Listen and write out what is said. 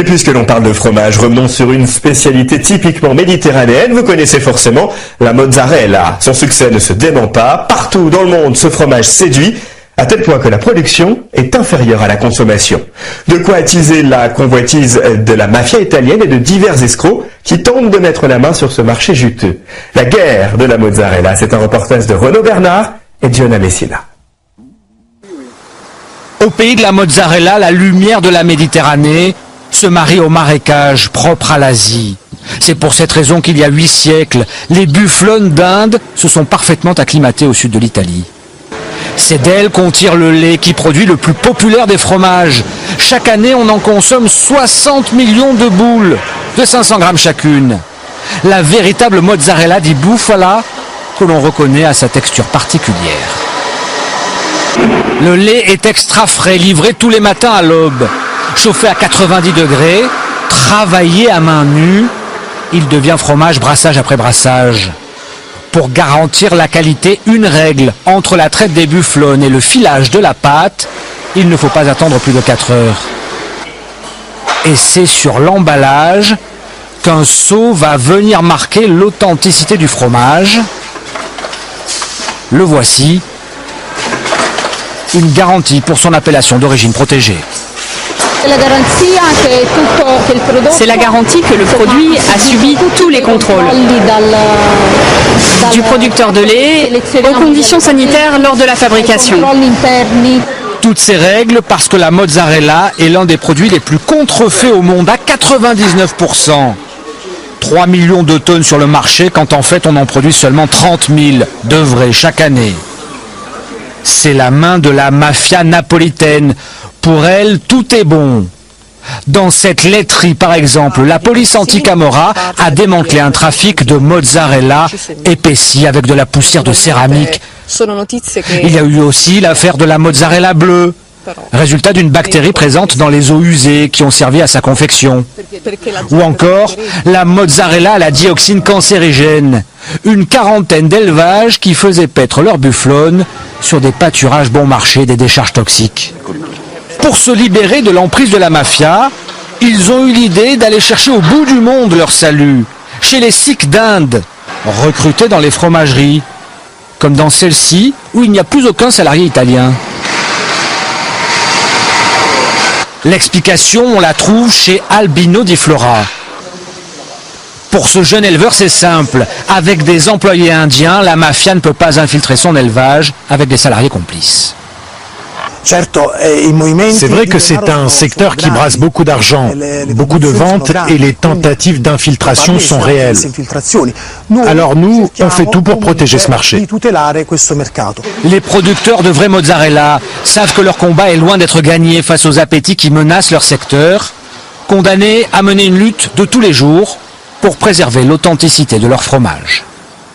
Et puisque l'on parle de fromage, revenons sur une spécialité typiquement méditerranéenne. Vous connaissez forcément la mozzarella. Son succès ne se dément pas. Partout dans le monde, ce fromage séduit, à tel point que la production est inférieure à la consommation. De quoi attiser la convoitise de la mafia italienne et de divers escrocs qui tentent de mettre la main sur ce marché juteux. La guerre de la mozzarella, c'est un reportage de Renaud Bernard et Gianna Messina. Au pays de la mozzarella, la lumière de la Méditerranée se marie au marécage propre à l'Asie. C'est pour cette raison qu'il y a 8 siècles, les bufflones d'Inde se sont parfaitement acclimatés au sud de l'Italie. C'est d'elles qu'on tire le lait qui produit le plus populaire des fromages. Chaque année, on en consomme 60 millions de boules, de 500 grammes chacune. La véritable mozzarella di bufala que l'on reconnaît à sa texture particulière. Le lait est extra frais, livré tous les matins à l'aube. Chauffé à 90 degrés, travaillé à main nue, il devient fromage brassage après brassage. Pour garantir la qualité, une règle, entre la traite des bufflones et le filage de la pâte, il ne faut pas attendre plus de 4 heures. Et c'est sur l'emballage qu'un sceau va venir marquer l'authenticité du fromage. Le voici, une garantie pour son appellation d'origine protégée. C'est la garantie que le produit a subi tous les contrôles. Du producteur de lait aux conditions sanitaires lors de la fabrication. Toutes ces règles parce que la mozzarella est l'un des produits les plus contrefaits au monde à 99%. 3 millions de tonnes sur le marché quand en fait on en produit seulement 30 000 de vrais chaque année. C'est la main de la mafia napolitaine. Pour elle, tout est bon. Dans cette laiterie, par exemple, la police anti-Camorra a démantelé un trafic de mozzarella épaissi avec de la poussière de céramique. Il y a eu aussi l'affaire de la mozzarella bleue, résultat d'une bactérie présente dans les eaux usées qui ont servi à sa confection. Ou encore la mozzarella à la dioxine cancérigène, une quarantaine d'élevages qui faisaient paître leurs bufflones sur des pâturages bon marché des décharges toxiques. Pour se libérer de l'emprise de la mafia, ils ont eu l'idée d'aller chercher au bout du monde leur salut, chez les Sikhs d'Inde, recrutés dans les fromageries, comme dans celle-ci où il n'y a plus aucun salarié italien. L'explication, on la trouve chez Albino Di Flora. Pour ce jeune éleveur, c'est simple. Avec des employés indiens, la mafia ne peut pas infiltrer son élevage avec des salariés complices. C'est vrai que c'est un secteur qui brasse beaucoup d'argent, beaucoup de ventes et les tentatives d'infiltration sont réelles. Alors nous, on fait tout pour protéger ce marché. Les producteurs de vraie mozzarella savent que leur combat est loin d'être gagné face aux appétits qui menacent leur secteur, condamnés à mener une lutte de tous les jours pour préserver l'authenticité de leur fromage.